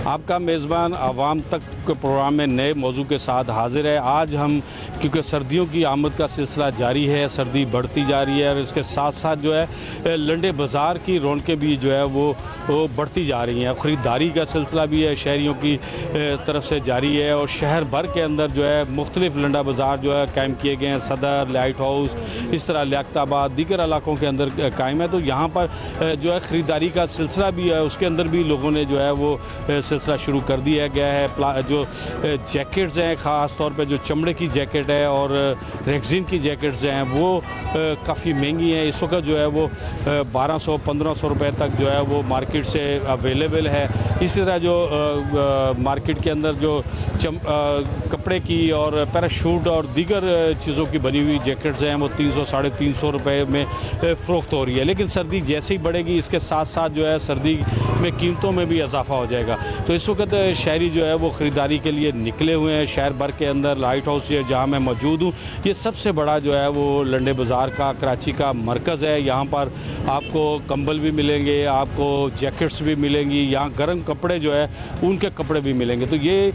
आपका मेज़बान आवाम तक के प्रोग्राम में नए मौजू के साथ हाजिर है। आज हम क्योंकि सर्दियों की आमद का सिलसिला जारी है, सर्दी बढ़ती जा रही है और इसके साथ साथ जो है लंडे बाज़ार की रौनकें भी जो है वो बढ़ती जा रही हैं। ख़रीदारी का सिलसिला भी है शहरियों की तरफ से जारी है और शहर भर के अंदर जो है मुख्तलिफ लंडा बाज़ार जो है कायम किए गए हैं। सदर, लाइट हाउस, इस तरह लियाकताबाद, दीगर इलाकों के अंदर कायम है। तो यहाँ पर जो है ख़रीदारी का सिलसिला भी है, उसके अंदर भी लोगों ने जो है वो सिलसिला शुरू कर दिया गया है। जो जैकेट्स हैं, ख़ास तौर पे जो चमड़े की जैकेट है और रेक्सिन की जैकेट्स हैं वो काफ़ी महंगी हैं। इस वक्त जो है वो 1200-1500 रुपए तक जो है वो मार्केट से अवेलेबल है। इसी तरह जो मार्केट के अंदर जो कपड़े की और पैराशूट और दीगर चीज़ों की बनी हुई जैकेट्स हैं वो 300-350 रुपए में फ़रोख्त हो रही है। लेकिन सर्दी जैसे ही बढ़ेगी इसके साथ साथ जो है सर्दी में कीमतों में भी इजाफा हो जाएगा। तो इस वक्त शहरी जो है वो ख़रीदारी के लिए निकले हुए हैं। शहर भर के अंदर लाइट हाउस जहाँ मैं मौजूद हूँ, ये सबसे बड़ा जो है वो लंडे बाज़ार का कराची का मरकज़ है। यहाँ पर आपको कंबल भी मिलेंगे, आपको जैकेट्स भी मिलेंगी, यहाँ गर्म कपड़े जो है उनके कपड़े भी मिलेंगे। तो ये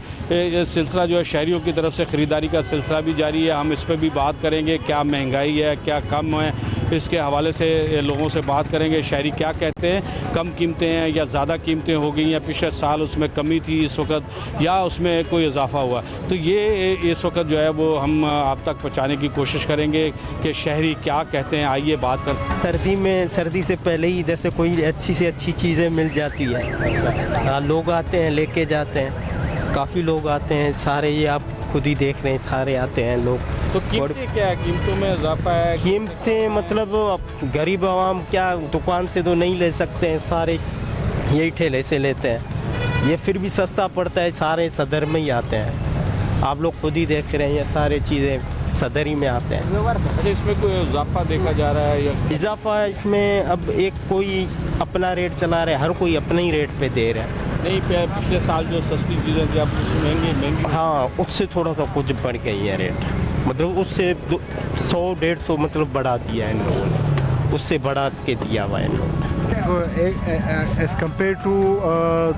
सिलसिला जो है शहरियों की तरफ से ख़रीदारी का सिलसिला भी जारी है। हम इस पर भी बात करेंगे, क्या महंगाई है, क्या कम है, इसके हवाले से लोगों से बात करेंगे। शहरी क्या कहते हैं, कम कीमतें हैं या ज़्यादा कीमतें हो गई, या पिछले साल उसमें कमी थी इस वक्त, या उसमें कोई इजाफा हुआ। तो ये इस वक्त जो है वो हम आप तक पहुँचाने की कोशिश करेंगे कि शहरी क्या कहते हैं। आइए बात कर। सर्दी से पहले ही इधर से कोई अच्छी से अच्छी चीज़ें मिल जाती है। लोग आते हैं, लेके जाते हैं, काफ़ी लोग आते हैं। सारे ये आप खुद ही देख रहे हैं, सारे आते हैं लोग। तो कीमतें क्या है, कीमतों में इजाफा है? कीमतें मतलब गरीब आवाम क्या दुकान से तो नहीं ले सकते हैं, सारे यही ठेले से लेते हैं। ये फिर भी सस्ता पड़ता है, सारे सदर में ही आते हैं। आप लोग खुद ही देख रहे हैं, ये सारे चीज़ें सदर ही में आते हैं। इसमें कोई इजाफा देखा जा रहा है या इजाफा इसमें अब एक कोई अपना रेट चला रहा है, हर कोई अपने ही रेट पे दे रहा है। नहीं, पिछले साल जो सस्ती चीज़ें थी अब महंगी। हाँ, उससे थोड़ा सा कुछ बढ़ गई है रेट, मतलब उससे 100-150 मतलब बढ़ा दिया है इन लोगों ने, उससे बढ़ा के दिया हुआ है इन लोगों ने। एज़ कम्पेयर टू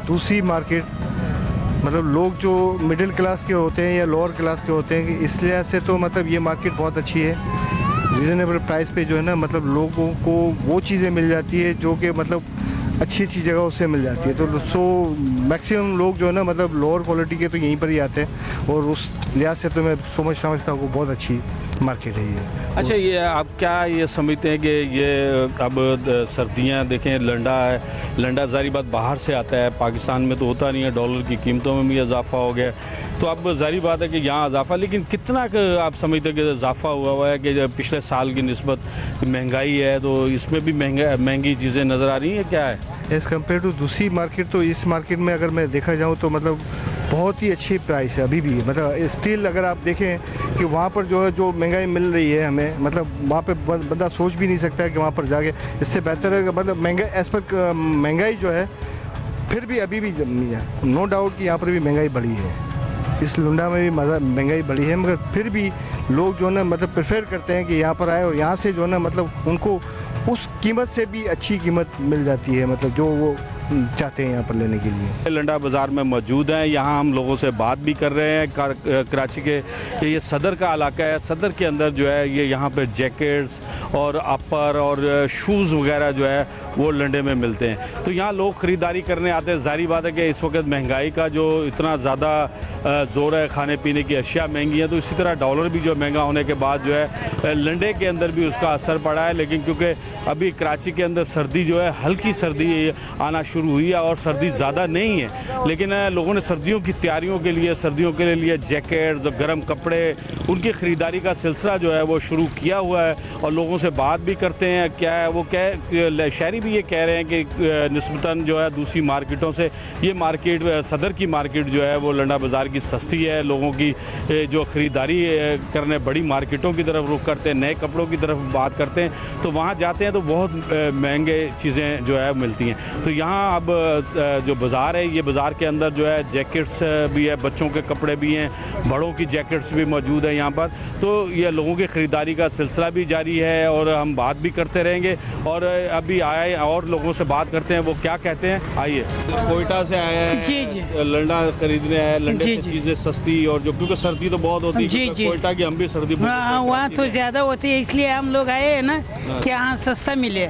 दूसरी मार्केट, मतलब लोग जो मिडिल क्लास के होते हैं या लोअर क्लास के होते हैं, इसलिए से तो मतलब ये मार्केट बहुत अच्छी है। रीज़नेबल प्राइस पे जो है ना, मतलब लोगों को वो चीज़ें मिल जाती है जो कि मतलब अच्छी अच्छी जगहों से मिल जाती है। तो मैक्सिमम लोग जो है ना मतलब लोअर क्वालिटी के तो यहीं पर ही आते हैं, और उस लिहाज से तो मैं समझता हूँ बहुत अच्छी मार्केट है ये। अच्छा, ये आप क्या ये समझते हैं कि ये अब सर्दियां देखें, लंडा है, लंडा ज़ाहिर बात बाहर से आता है, पाकिस्तान में तो होता नहीं है, डॉलर की कीमतों में भी इजाफा हो गया, तो अब ज़ाहिर बात है कि यहाँ इजाफा, लेकिन कितना आप समझते हैं कि इजाफा हुआ है कि पिछले साल की निस्बत महंगाई है, तो इसमें भी महंगी चीज़ें नज़र आ रही हैं, क्या है एज़ कम्पेयर टू दूसरी मार्केट? तो इस मार्केट में अगर मैं देखा जाऊँ तो मतलब बहुत ही अच्छी प्राइस है अभी भी। मतलब स्टिल अगर आप देखें कि वहाँ पर जो है जो महंगाई मिल रही है हमें, मतलब वहाँ पे बंदा सोच भी नहीं सकता है कि वहाँ पर जाके इससे बेहतर है। मतलब महंगाई एज़ पर महंगाई जो है फिर भी अभी भी नो डाउट कि यहाँ पर भी महंगाई बढ़ी है, इस लुंडा में भी महंगाई बढ़ी है, मगर फिर भी लोग जो है ना मतलब प्रेफर करते हैं कि यहाँ पर आए और यहाँ से जो है ना मतलब उनको उस कीमत से भी अच्छी कीमत मिल जाती है, मतलब जो वो चाहते हैं यहाँ पर लेने के लिए। लंडा बाज़ार में मौजूद हैं, यहाँ हम लोगों से बात भी कर रहे हैं। कराची के ये सदर का इलाका है, सदर के अंदर जो है ये यहाँ पे जैकेट्स और अपर और शूज़ वगैरह जो है वो लंडे में मिलते हैं। तो यहाँ लोग ख़रीदारी करने आते हैं। ज़ाहिर बात है कि इस वक्त महंगाई का जो इतना ज़्यादा ज़ोर है, खाने पीने की अशिया महंगी हैं, तो इसी तरह डॉलर भी जो महंगा होने के बाद जो है लंडे के अंदर भी उसका असर पड़ा है। लेकिन क्योंकि अभी कराची के अंदर सर्दी जो है, हल्की सर्दी आना शुरू हुई है और सर्दी ज़्यादा नहीं है, लेकिन लोगों ने सर्दियों की तैयारियों के लिए जैकेट, गर्म कपड़े, उनकी ख़रीदारी का सिलसिला जो है वो शुरू किया हुआ है। और लोगों से बात भी करते हैं, क्या है वो शहरी भी ये कह रहे हैं कि निस्बतन जो है दूसरी मार्केटों से ये मार्केट, सदर की मार्केट जो है वो लंडा बाज़ार की सस्ती है। लोगों की जो ख़रीदारी करने बड़ी मार्केटों की तरफ रुख करते हैं, नए कपड़ों की तरफ बात करते हैं, तो वहाँ जाते हैं तो बहुत महंगे चीज़ें जो है मिलती हैं। तो यहाँ अब जो बाज़ार है, ये बाज़ार के अंदर जो है जैकेट्स भी है, बच्चों के कपड़े भी हैं, बड़ों की जैकेट्स भी मौजूद है यहाँ पर। तो ये लोगों की ख़रीदारी का सिलसिला भी जारी है और हम बात भी करते रहेंगे। और अभी आए और लोगों से बात करते हैं, वो क्या कहते हैं। आइए, कोयटा से आया है, जी, जी। लंडा खरीदने आया है। लंडे जी, से जी। चीज़ें सस्ती और जो, क्योंकि सर्दी तो बहुत होती है, जी, क्योंकि जी। कोयटा की हम भी सर्दी बहुत हाँ, होती है, वहाँ कराची तो में। ज़्यादा होती है, इसलिए हम लोग आए हैं ना कि यहाँ सस्ता मिले।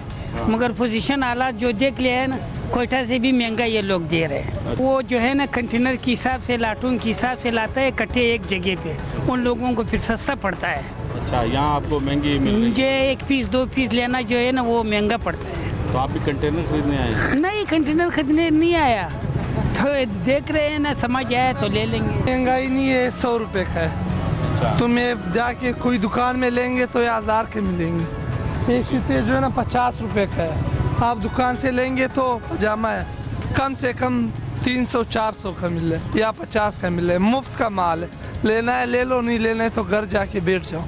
मगर पोजीशन हालात जो देख लिया है ना, कोयटा से भी महंगा ये लोग दे रहे हैं। वो जो है ना कंटेनर के हिसाब से, लाटून के हिसाब से लाता है कट्टे एक जगह पे, उन लोगों को फिर सस्ता पड़ता है। अच्छा, यहाँ आपको महंगी मिल रही है। मुझे 1 पीस 2 पीस लेना जो है ना वो महंगा पड़ता है। तो आप भी कंटेनर खरीदने आए हैं? नहीं, कंटेनर खरीदने नहीं आया, तो देख रहे हैं ना, समझ आया तो ले लेंगे। महंगाई नहीं है, 100 रुपए का है। अच्छा, तुम्हें जाके कोई दुकान में लेंगे तो ये 1000 के मिलेंगे। ये जूते जो है ना 50 रुपए का है। आप दुकान से लेंगे तो पजामा है कम से कम 300-400 का मिले या 50 का मिले। मुफ्त का माल है, लेना है ले लो, नहीं लेना है तो घर जाके बैठ जाओ।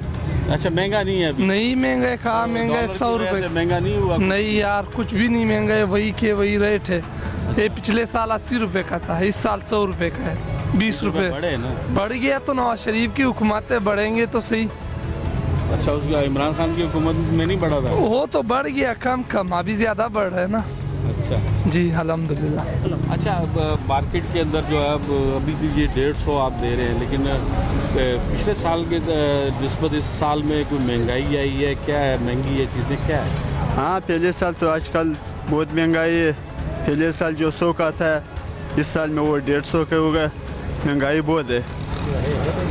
अच्छा, महंगा नहीं है अभी? नहीं महंगा है, कहाँ महंगा है, 100 डॉलर की वजह से रुपए। महंगा नहीं हुआ? नहीं यार, कुछ भी नहीं महंगा है, वही के वही रेट है। ये पिछले साल 80 रुपए का था, इस साल 100 रुपए का है, 20 रुपए बड़े ना। बढ़ गया। तो नवाज शरीफ की हुकूमतें बढ़ेंगे तो सही। अच्छा, उसका इमरान खान की हुकूमत में नहीं बढ़ा था? वो तो बढ़ गया, कम कम, अभी ज्यादा बढ़ रहा है ना। अच्छा जी अल्हम्दुलिल्लाह। अच्छा, अब मार्केट के अंदर जो है अब अभी भी ये 150 आप दे रहे हैं, लेकिन पिछले साल के निस्बत इस साल में कोई महंगाई आई है? क्या है महंगी ये चीज़ें, क्या है? हाँ, पहले साल तो आजकल बहुत महंगाई है। पहले साल जो 100 का था, इस साल में वो 150 का होगा। महंगाई बहुत है,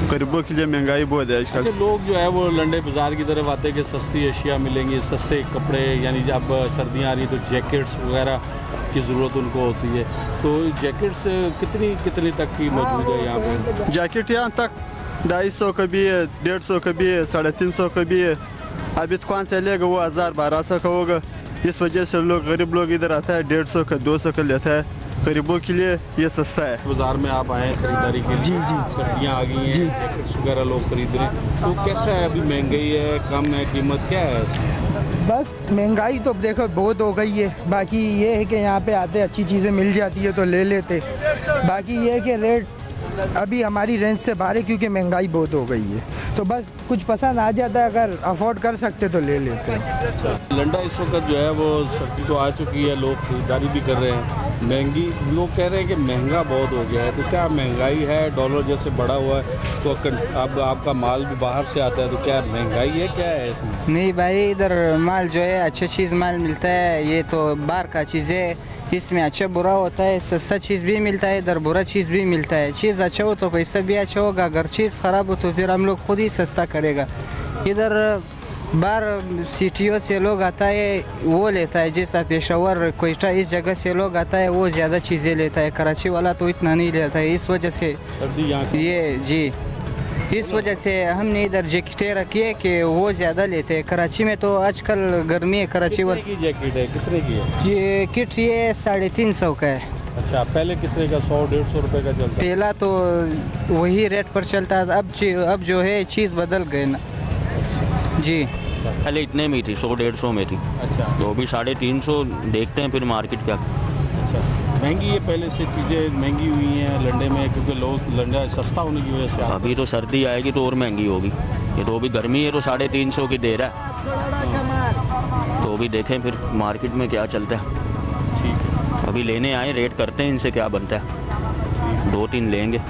गरीबों के लिए महंगाई बहुत है आजकल। अच्छा, लोग जो है वो लंडे बाज़ार की तरफ आते हैं कि सस्ती अशिया मिलेंगी, सस्ते कपड़े, यानी जब सर्दियाँ आ रही तो जैकेट्स वगैरह की ज़रूरत उनको होती है। तो जैकेट्स कितनी तक की मौजूद है यहाँ पे? जैकेट यहाँ तक 250 का भी है, 150 का भी है, 350 का भी है। अभी दुकान से लेगा वो 1000-1200 का होगा। इस वजह से लोग, गरीब लोग इधर आता है, 150 का 200 का लेता है। गरीबों के लिए ये सस्ता है। बाज़ार में आप आए हैं खरीदारी के लिए? जी, जी। सर्दियाँ आ गई हैं, जैकेट्स वगैरह लोग खरीद रहे हैं, तो कैसा है अभी? महंगाई है, कम है, कीमत क्या है? बस महंगाई तो देखो बहुत हो गई है। बाकी ये है कि यहाँ पे आते अच्छी चीज़ें मिल जाती है तो ले लेते। बाकी ये है कि रेट अभी हमारी रेंज से बाहर है क्योंकि महंगाई बहुत हो गई है। तो बस कुछ पसंद आ जाता है, अगर अफोर्ड कर सकते तो ले लेते हैं। लंडा इस वक्त जो है वो सर्दी तो आ चुकी है, लोग खरीदारी भी कर रहे हैं। महंगी, लोग कह रहे हैं कि महंगा बहुत हो गया है, तो क्या महंगाई है? डॉलर जैसे बढ़ा हुआ है तो अब आपका माल भी बाहर से आता है, तो क्या महंगाई है, क्या है इसमें? नहीं भाई, इधर माल जो है अच्छा चीज़ माल मिलता है। ये तो बाहर का चीज़ है, इसमें अच्छा बुरा होता है। सस्ता चीज़ भी मिलता है, इधर बुरा चीज़ भी मिलता है। चीज़ अच्छा हो तो पैसा भी अच्छा होगा, अगर चीज़ ख़राब हो तो फिर हम लोग खुद ही सस्ता करेगा। इधर बाहर सिटियों से लोग आता है वो लेता है, जैसा पेशावर, कोयटा, इस जगह से लोग आता है वो ज़्यादा चीज़ें लेता है। कराची वाला तो इतना नहीं लेता है, इस वजह से सर्दी यहाँ की ये जी, इस वजह से हमने इधर जैकेटें रखी है कि वो ज़्यादा लेते हैं। कराची में तो आजकल गर्मी है, कराची कितने वाला की जैकेट है, कितने की है? ये किट ये 350 का है। अच्छा, पहले कितने का? 100-150 रुपए का चलता है? पहला तो वही रेट पर चलता था, अब जो है चीज़ बदल गए ना जी। पहले इतने में ही थी, 100-150 में थी, अच्छा तो अभी 350। देखते हैं फिर मार्केट क्या। अच्छा, महंगी है, पहले से चीज़ें महंगी हुई हैं लंडे में, क्योंकि लोग लंडा सस्ता होने की वजह से अभी तो सर्दी आएगी तो और महंगी होगी। ये तो अभी गर्मी है तो 350 की दे रहा है, तो अभी देखें फिर मार्केट में क्या चलता है। ठीक है। अभी लेने आए, रेट करते हैं इनसे क्या बनता है, 2-3 लेंगे।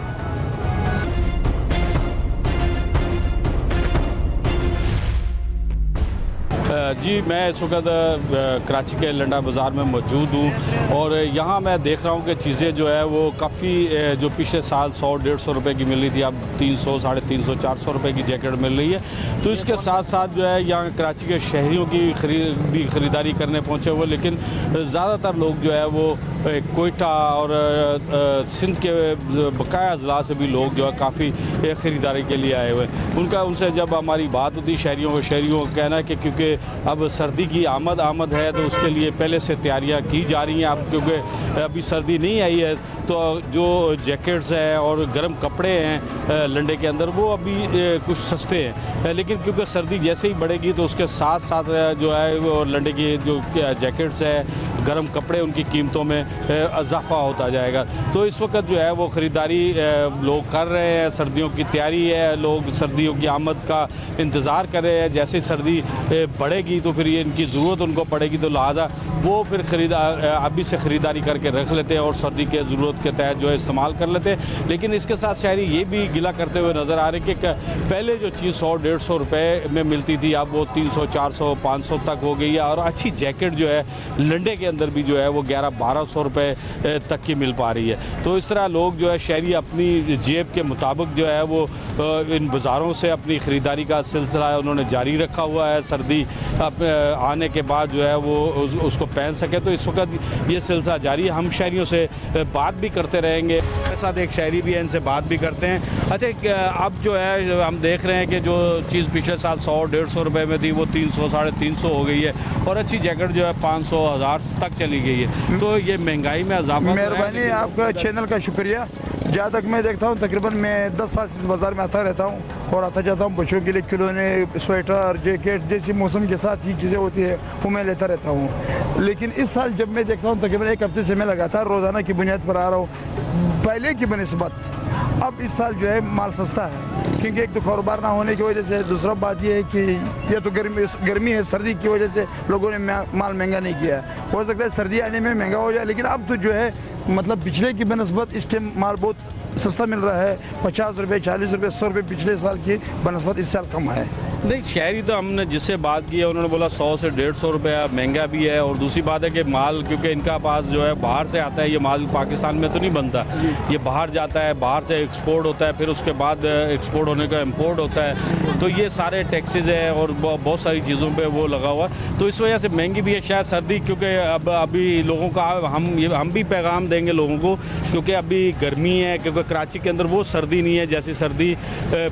जी, मैं इस वक्त कराची के लंडा बाज़ार में मौजूद हूँ और यहाँ मैं देख रहा हूँ कि चीज़ें जो है वो काफ़ी, जो पिछले साल 100-150 रुपए की मिल रही थी, अब 300, 350-400 रुपए की जैकेट मिल रही है। तो इसके साथ साथ जो है यहाँ कराची के शहरियों की भी ख़रीदारी करने पहुँचे हुए, लेकिन ज़्यादातर लोग जो है वो कोयटा और सिंध के बकाया अजला से भी लोग जो है काफ़ी ख़रीदारी के लिए आए हुए हैं। उनसे जब हमारी बात होती शहरियों का कहना है कि क्योंकि अब सर्दी की आमद है तो उसके लिए पहले से तैयारियां की जा रही हैं। अब क्योंकि अभी सर्दी नहीं आई है तो जो जैकेट्स हैं और गर्म कपड़े हैं लंडे के अंदर वो अभी कुछ सस्ते हैं, लेकिन क्योंकि सर्दी जैसे ही बढ़ेगी तो उसके साथ साथ जो है वो लंडे की जो जैकेट्स है, गर्म कपड़े उनकी कीमतों में इजाफा होता जाएगा। तो इस वक्त जो है वो ख़रीदारी लोग कर रहे हैं, सर्दियों की तैयारी है, लोग सर्दियों की आमद का इंतज़ार कर रहे हैं। जैसे सर्दी बढ़ेगी तो फिर ये इनकी ज़रूरत उनको पड़ेगी, तो लिहाजा वो फिर अभी से ख़रीदारी करके रख लेते हैं और सर्दी के ज़रूरत के तहत जो है इस्तेमाल कर लेते हैं। लेकिन इसके साथ शहरी ये भी गिला करते हुए नज़र आ रहे हैं कि पहले जो चीज़ 100-150 रुपये में मिलती थी अब वो 300-400-500 तक हो गई है। और अच्छी जैकेट जो है लंडे के अंदर भी जो है वो 1100-1200 रुपये तक की मिल पा रही है। तो इस तरह लोग जो है शहरी अपनी जेब के मुताबिक जो है वो इन बाज़ारों से अपनी ख़रीदारी का सिलसिला है उन्होंने जारी रखा हुआ है। सर्दी आने के बाद जो है वो उसको पहन सके, तो इस वक्त ये सिलसिला जारी है। हम शहरियों से बात भी करते रहेंगे, मेरे साथ एक शहरी भी है, इनसे बात भी करते हैं। अच्छा, अब जो है हम देख रहे हैं कि जो चीज़ पिछले साल 100-150 रुपये में थी वो 300-350 हो गई है और अच्छी जैकेट जो है 500-1000 तक चली गई है। तो ये महंगाई में इजाफा। मेहरबानी, आपका चैनल का शुक्रिया। जहाँ तक मैं देखता हूँ तकरीबन मैं 10 साल से इस बाज़ार में आता रहता हूँ और आता जाता हूँ। बच्चों के लिए खिलौने, स्वेटर, जैकेट जैसी मौसम के साथ ही चीज़ें होती है वो मैं लेता रहता हूँ। लेकिन इस साल जब मैं देखता हूँ तकरीबन 1 हफ्ते से मैं लगातार रोज़ाना की बुनियाद पर आ रहा हूँ। पहले की बनिस्बत अब इस साल जो है माल सस्ता है, क्योंकि एक तो कारोबार ना होने की वजह से, दूसरा बात यह है कि या तो गर्मी है, सर्दी की वजह से लोगों ने माल महंगा नहीं किया। हो सकता है सर्दी आने में महंगा हो जाए, लेकिन अब तो जो है मतलब पिछले की बनस्बत इस टाइम माल बहुत सस्ता मिल रहा है। 50 रुपये, 40 रुपये, 100 रुपये पिछले साल की बनस्बत इस साल कम है। नहीं, शहरी तो हमने जिससे बात की है उन्होंने बोला 100 से 150 रुपया महंगा भी है। और दूसरी बात है कि माल क्योंकि इनका पास जो है बाहर से आता है, ये माल पाकिस्तान में तो नहीं बनता, ये बाहर जाता है, बाहर से एक्सपोर्ट होता है, फिर उसके बाद एक्सपोर्ट होने का इम्पोर्ट होता है। तो ये सारे टैक्सेस है और बहुत सारी चीज़ों पे वो लगा हुआ है, तो इस वजह से महंगी भी है। शायद सर्दी क्योंकि अब अभी लोगों का हम भी पैगाम देंगे लोगों को, क्योंकि अभी गर्मी है, क्योंकि कराची के अंदर वो सर्दी नहीं है जैसी सर्दी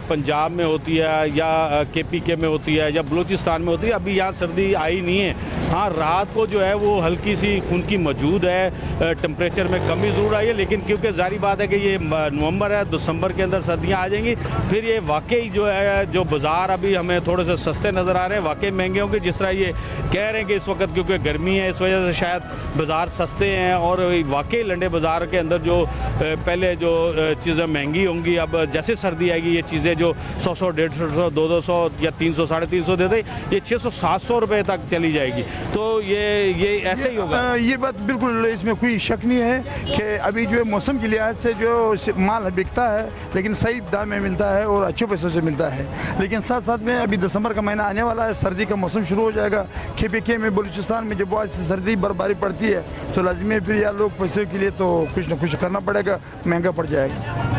पंजाब में होती है या KPK में होती है या बलूचिस्तान में होती है। अभी यहाँ सर्दी आई नहीं है। हाँ, रात को जो है वो हल्की सी खुनकी मौजूद है, टेम्परेचर में कमी ज़रूर आई है, लेकिन क्योंकि जारी बात है कि ये नवंबर है, दिसंबर के अंदर सर्दियाँ आ जाएंगी, फिर ये वाकई जो है जो बाज़ार अभी हमें थोड़े से सस्ते नज़र आ रहे हैं वाकई महंगे होंगे। जिस तरह ये कह रहे हैं कि इस वक्त क्योंकि गर्मी है इस वजह से शायद बाज़ार सस्ते हैं, और वाकई लंडे बाज़ार के अंदर जो पहले जो चीज़ें महंगी होंगी, अब जैसे सर्दी आएगी ये चीज़ें जो 100, 150, 200 या 300, 350 देते ये 600-700 रुपये तक चली जाएगी। तो ये ऐसे ही होगा। ये बात बिल्कुल, इसमें कोई शक नहीं है कि अभी जो है मौसम के लिहाज से जो माल बिकता है लेकिन सही दाम में मिलता है और अच्छे पैसों से मिलता है। लेकिन साथ साथ में अभी दिसंबर का महीना आने वाला है, सर्दी का मौसम शुरू हो जाएगा। KPK में, बलूचिस्तान में जब बहुत सर्दी बर्फबारी पड़ती है तो लाजिमी है फिर यार लोग पैसों के लिए तो कुछ ना कुछ करना पड़ेगा, महंगा पड़ जाएगा।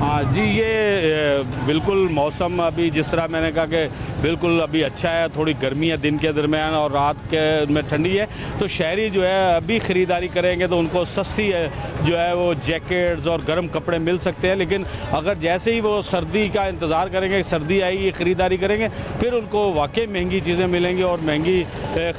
हाँ जी, ये बिल्कुल मौसम अभी जिस तरह मैंने कहा कि बिल्कुल अभी अच्छा है, थोड़ी गर्मी है दिन के दरमियान और रात के में ठंडी है। तो शहरी जो है अभी ख़रीदारी करेंगे तो उनको सस्ती जो है वो जैकेट्स और गर्म कपड़े मिल सकते हैं। लेकिन अगर जैसे ही वो सर्दी का इंतज़ार करेंगे, सर्दी आएगी, ख़रीदारी करेंगे, फिर उनको वाकई महंगी चीज़ें मिलेंगी और महंगी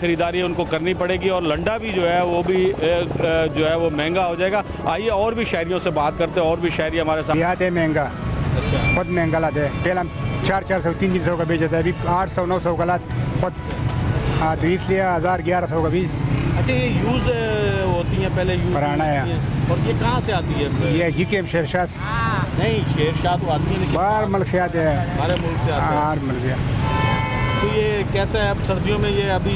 ख़रीदारी उनको करनी पड़ेगी। और लंडा भी जो है वो भी जो है वो महंगा हो जाएगा। आइए और भी शहरियों से बात करते हैं, और भी शहरी हमारे साथ। महंगा, बहुत महंगा लाते हैं। पहले हम 400, 300 का बेचते हैं, अभी 800, 900 का लात बहुत। हाँ, तो इसलिए 1000-1100 का भी। अच्छा, ये यूज़ होती हैं पहले यूज़ पुराना है। और ये कहाँ से आती है? ये GKM शेरशाह नहीं, शेरशाह तो आती है बाहर मुल्क से आते हैं, हमारे मुल्क से आते हैं। मुल्क से। तो ये कैसा है अब सर्दियों में? ये अभी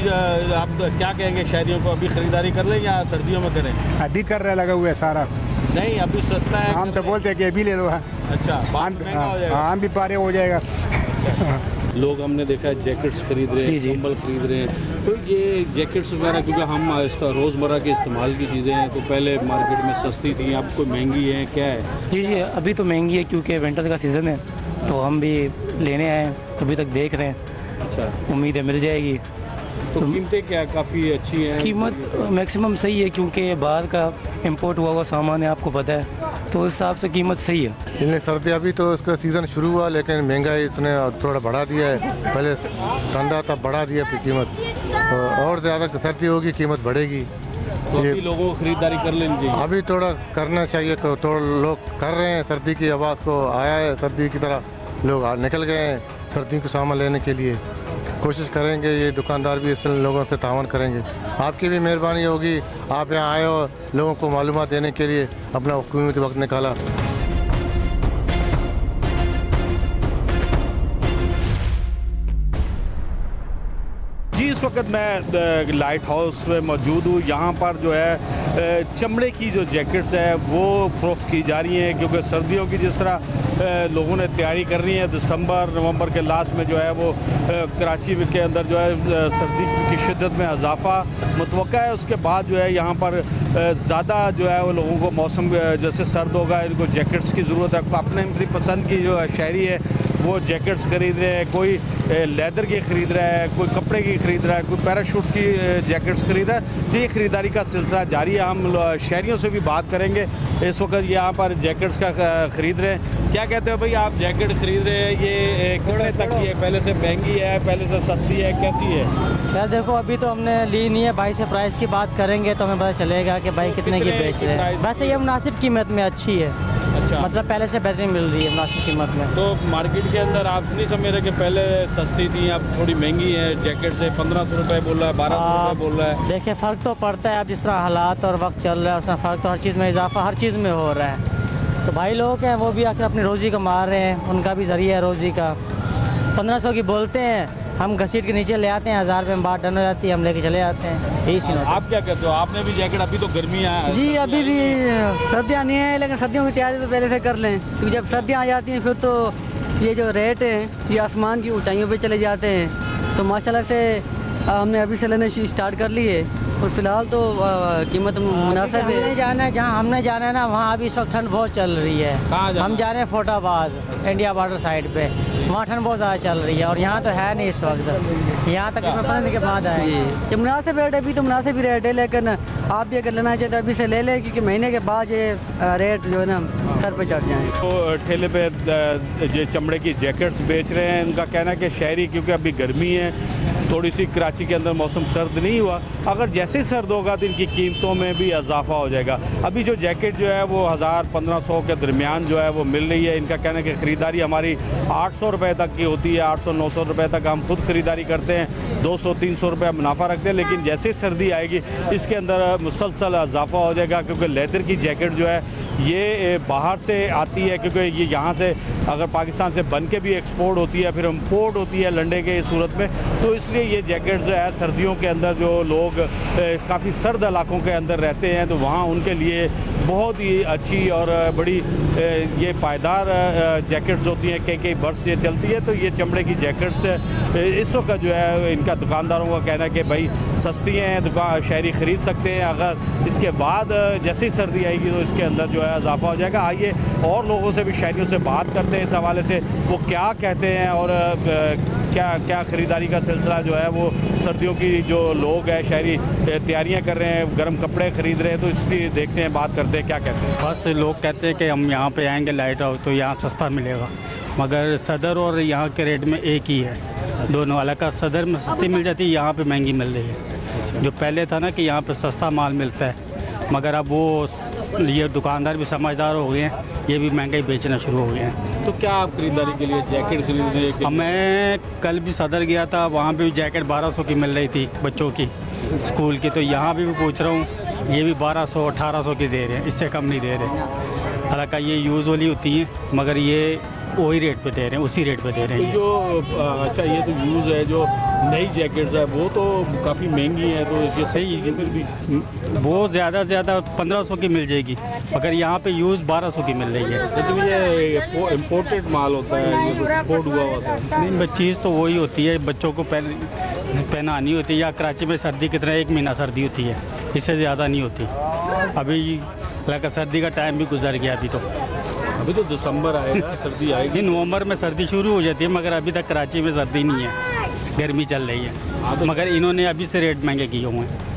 आप क्या कहेंगे शहरियों को, अभी ख़रीदारी कर लें या सर्दियों में करें? अभी कर रहे, लगा हुआ है सारा। नहीं, अभी सस्ता है। हम तो बोलते हैं कि अभी ले लो। अच्छा, महंगा हो जाएगा। हम भी पारे हो जाएगा। लोग हमने देखा है जैकेट्स खरीद रहे हैं, कंबल खरीद रहे हैं। तो ये जैकेट्स वगैरह क्योंकि हम रोज़मर्रा के इस्तेमाल की चीज़ें हैं, तो पहले मार्केट में सस्ती थी, अब कोई महंगी है, क्या है? जी, अभी तो महंगी है क्योंकि विंटर का सीज़न है, तो हम भी लेने आए, अभी तक देख रहे हैं। अच्छा, उम्मीद है मिल जाएगी। तो कीमतें क्या काफ़ी अच्छी हैं? कीमत मैक्सिमम सही है क्योंकि बाहर का इंपोर्ट हुआ सामान है, आपको पता है, तो उस हिसाब से कीमत सही है। इतनी सर्दी अभी तो उसका सीज़न शुरू हुआ, लेकिन महंगाई इसने थोड़ा बढ़ा दिया है। पहले ठंडा था, बढ़ा दिया अपनी कीमत, और ज़्यादा सर्दी होगी कीमत बढ़ेगी। तो ये लोगों को खरीदारी कर लेनी चाहिए। अभी थोड़ा करना चाहिए, थोड़ा लोग कर रहे हैं। सर्दी की आवाज़ को आया है, सर्दी की तरह लोग निकल गए हैं सर्दी का सामान लेने के लिए। कोशिश करेंगे, ये दुकानदार भी इस लोगों से तावन करेंगे। आपकी भी मेहरबानी होगी, आप यहाँ आए और लोगों को मालूमात देने के लिए अपना कीमती वक्त निकाला। जी, इस वक्त मैं लाइट हाउस में मौजूद हूँ। यहाँ पर जो है चमड़े की जो जैकेट्स है वो फ़रोख्त की जा रही हैं, क्योंकि सर्दियों की जिस तरह लोगों ने तैयारी करनी है, दिसंबर नवंबर के लास्ट में जो है वो कराची के अंदर जो है सर्दी की शिद्दत में इजाफा मुतवक्का है। उसके बाद जो है यहाँ पर ज़्यादा जो है वो लोगों को मौसम जैसे सर्द होगा, इनको जैकेट्स की ज़रूरत है। अपने अपनी पसंद की जो शहरी है वो जैकेट्स ख़रीद रहे हैं, कोई लेदर की ख़रीद रहा है, कोई कपड़े की ख़रीद रहा है, कोई पैराशूट की जैकेट्स ख़रीद रहा है। तो ये ख़रीदारी का सिलसिला जारी है। हम शहरियों से भी बात करेंगे। इस वक्त यहाँ पर जैकेट्स का ख़रीद रहे हैं। क्या कहते हो भाई, आप जैकेट ख़रीद रहे हैं, ये कितने तक की है? पहले से महंगी है, पहले से सस्ती है, कैसी है? यार देखो, अभी तो हमने ली नहीं है भाई से, प्राइस की बात करेंगे तो हमें पता चलेगा कि भाई कितने की बेच रहे हैं। वैसे ये मुनासिब कीमत में अच्छी है। अच्छा, मतलब पहले से बेहतरीन मिल रही है मुनासिब कीमत में। तो मार्केट के अंदर आप नहीं समझ रहे कि पहले सस्ती थी, अब थोड़ी महंगी है? जैकेट से 1500 रुपये बोल रहा है, 1200 रुपये बोल रहा है। देखिए, फ़र्क तो पड़ता है। अब जिस तरह हालात और वक्त चल रहा है उसमें फ़र्क तो हर चीज़ में इजाफा हर चीज़ में हो रहा है। तो भाई लोग हैं वो भी आकर अपनी रोज़ी कमा रहे हैं, उनका भी ज़रिया है रोज़ी का। 1500 की बोलते हैं, हम घसीट के नीचे ले आते हैं, 1000 रुपये में बात डन हो जाती है, हम लेके चले जाते हैं। यही सीन होता है। आप क्या कहते हो? आपने भी जैकेट, अभी तो गर्मियाँ हैं जी, अभी भी सर्दियाँ नहीं हैं, लेकिन सर्दियों की तैयारी तो पहले से कर लें, क्योंकि जब सर्दियाँ आ जाती हैं फिर तो ये जो रेट हैं ये आसमान की ऊंचाइयों पे चले जाते हैं। तो माशाल्लाह से हमने अभी से लेने स्टार्ट कर ली है और फिलहाल तो कीमत मुनासिब है। हमने जाना है, जहाँ हमने जाना है ना वहाँ अभी इस वक्त ठंड बहुत चल रही है। हम जा रहे हैं फोटाबाज, इंडिया बॉर्डर साइड पे, वहाँ ठंड बहुत ज़्यादा चल रही है और यहाँ तो है नहीं इस वक्त। यहाँ तक 15 के बाद है। ये मुनासिब रेट है, अभी तो मुनासिब ही रेट है, लेकिन आप भी अगर लेना चाहते तो अभी से ले लें, क्योंकि महीने के बाद ये रेट जो है ना सर पे चढ़ जाए। तो ठेले पे जो चमड़े की जैकेट्स बेच रहे हैं, उनका कहना है कि शहरी, क्योंकि अभी गर्मी है, थोड़ी सी कराची के अंदर मौसम सर्द नहीं हुआ, अगर जैसे सर्द होगा तो इनकी कीमतों में भी इजाफा हो जाएगा। अभी जो जैकेट जो है वो 1000-1500 के दरमियान जो है वो मिल रही है। इनका कहना है कि ख़रीदारी हमारी 800 रुपये तक की होती है, 800-900 रुपये तक हम खुद ख़रीदारी करते हैं, 200-300 रुपये मुनाफा रखते हैं। लेकिन जैसे सर्दी आएगी इसके अंदर मुसलसल इजाफा हो जाएगा, क्योंकि लेदर की जैकेट जो है ये बाहर से आती है, क्योंकि ये यहाँ से अगर पाकिस्तान से बन के भी एक्सपोर्ट होती है, फिर इम्पोर्ट होती है लंडे के सूरत में। तो इसलिए ये जैकेट जो है सर्दियों के अंदर जो लोग काफ़ी सर्द इलाकों के अंदर रहते हैं तो वहाँ उनके लिए बहुत ही अच्छी और बड़ी ये पायदार जैकेट्स होती हैं। कई बरस ये चलती है। तो ये चमड़े की जैकेट्स इस वक्त जो है इनका दुकानदारों का कहना है कि भाई सस्ती हैं, दुकान शहरी ख़रीद सकते हैं। अगर इसके बाद जैसे ही सर्दी आएगी तो इसके अंदर जो है इजाफा हो जाएगा। आइए और लोगों से भी, शहरियों से बात करते हैं इस हवाले से, वो क्या कहते हैं और क्या ख़रीदारी का सिलसिला जो है वो सर्दियों की जो लोग हैं शहरी तैयारियां कर रहे हैं, गर्म कपड़े ख़रीद रहे हैं। तो इसलिए देखते हैं, बात करते हैं क्या कहते हैं। बस लोग कहते हैं कि हम यहाँ पे आएंगे लाइट हाउस तो यहाँ सस्ता मिलेगा, मगर सदर और यहाँ के रेट में एक ही है, दोनों अलग का। सदर में सस्ती मिल जाती है, यहाँ पे महंगी मिल रही है। जो पहले था ना कि यहाँ पे सस्ता माल मिलता है, मगर अब वो ये दुकानदार भी समझदार हो गए हैं, ये भी महंगाई बेचना शुरू हो गए हैं। तो क्या आप खरीदारी के लिए जैकेट खरीदने के लिए? मैं कल भी सदर गया था, वहाँ भी जैकेट 1200 की मिल रही थी बच्चों की स्कूल की। तो यहाँ भी पूछ रहा हूँ, ये भी 1200-1800 की दे रहे हैं, इससे कम नहीं दे रहे। हालांकि ये यूज़ वाली होती है, मगर ये वही रेट पे दे रहे हैं, उसी रेट पे दे रहे हैं। जो अच्छा, ये तो यूज़ है, जो नई जैकेट्स है वो तो काफ़ी महंगी है, तो ये सही है। फिर भी वो ज़्यादा से ज़्यादा 1500 की मिल जाएगी, मगर यहाँ पे यूज़ 1200 की मिल रही है। लेकिन ये इम्पोर्टेड माल होता है, ये एक्सपोर्ट हुआ होता है। नहीं, चीज़ तो वही होती है, बच्चों को पहनानी होती है। या कराची में सर्दी कितना, 1 महीना सर्दी होती है, इससे ज़्यादा नहीं होती। अभी लगा सर्दी का टाइम भी गुजर गया, अभी तो दिसंबर आएगा, सर्दी आएगी। नवंबर में सर्दी शुरू हो जाती है, मगर अभी तक कराची में सर्दी नहीं है, गर्मी चल रही है। मगर इन्होंने अभी से रेट महंगे किए हुए हैं।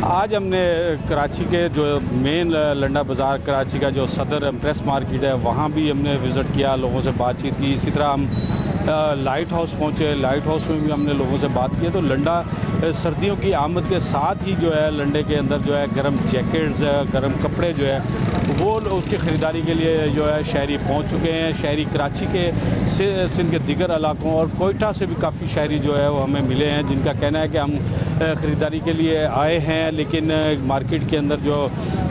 आज हमने कराची के जो मेन लंडा बाज़ार, कराची का जो सदर प्रेस मार्केट है, वहाँ भी हमने विज़िट किया, लोगों से बातचीत की। इसी तरह हम लाइट हाउस पहुँचे, लाइट हाउस में भी हमने लोगों से बात की। तो लंडा सर्दियों की आमद के साथ ही जो है लंडे के अंदर जो है गर्म जैकेट्स, गर्म कपड़े जो है वो उसकी ख़रीदारी के लिए जो है शहरी पहुंच चुके हैं। शहरी कराची के सिंध के दीगर इलाकों और कोयटा से भी काफ़ी शहरी जो है वो हमें मिले हैं, जिनका कहना है कि हम ख़रीदारी के लिए आए हैं, लेकिन मार्केट के अंदर जो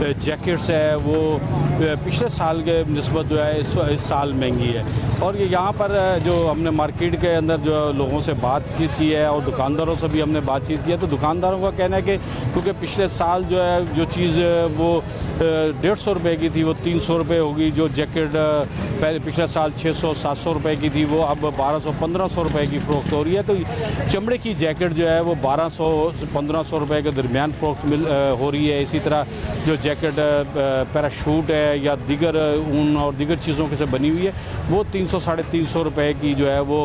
जैकेट्स है वो पिछले साल के निस्बत जो है इस साल महंगी है। और ये यहाँ पर जो हमने मार्केट के अंदर जो लोगों से बातचीत की है और दुकानदारों से भी हमने बातचीत की है, तो दुकानदारों का कहना है कि क्योंकि पिछले साल जो है जो चीज़ वो 150 रुपये की थी वो 300 रुपये होगी। जो जैकेट पहले पिछले साल 600-700 रुपये की थी वो अब 1200-1500 रुपये की फ़रोख्त हो रही है। तो चमड़े की जैकेट जो है वो 1200-1500 रुपये के दरमियान फ़रोख्त हो रही है। इसी तरह जो जैकेट पैराशूट है या दीगर ऊन और दीगर चीज़ों के से बनी हुई है वो 300-350 रुपये की जो है वो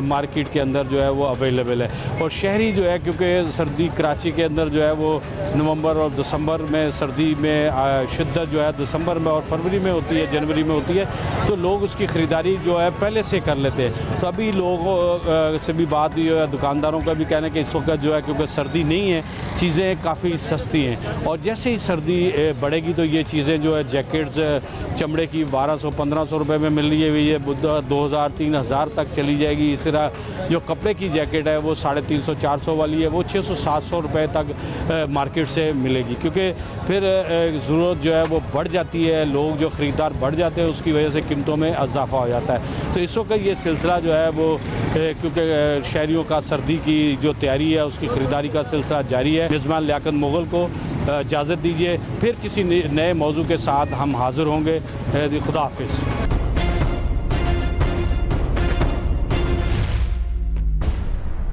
मार्केट के अंदर जो है वो अवेलेबल है। और शहरी जो है क्योंकि सर्दी कराची के अंदर जो है वो नवंबर और दिसंबर में सर्दी में शिद्दत जो है दिसंबर में और फरवरी में होती है, जनवरी में होती है, तो लोग उसकी ख़रीदारी जो है पहले से कर लेते हैं। तो अभी लोगों से भी बात जो है दुकानदारों का भी कहना है कि इस वक्त जो है क्योंकि सर्दी नहीं है, चीज़ें काफ़ी सस्ती हैं और जैसे ही सर्दी बढ़ेगी तो ये चीज़ें जो है जैकेट्स चमड़े की 1200-1500 रुपये में मिल रही है, ये 2000-3000 तक चली जाएगी। इस तरह जो कपड़े की जैकेट है वो 350-400 वाली है, वो 600-700 रुपये तक मार्केट से मिलेगी, क्योंकि फिर ज़रूरत जो है वो बढ़ जाती है, लोग जो ख़रीदार बढ़ जाते हैं उसकी वजह से कीमतों में इजाफा हो जाता है। तो इस वक्त ये सिलसिला जो है वो क्योंकि शहरियों का सर्दी की जो तैयारी है उसकी ख़रीदारी का सिलसिला जारी है। मेज़बान लियाकत मुग़ल को इजाज़त दीजिए, फिर किसी नए मौजू के साथ हम हाज़िर होंगे। खुदा हाफिज़।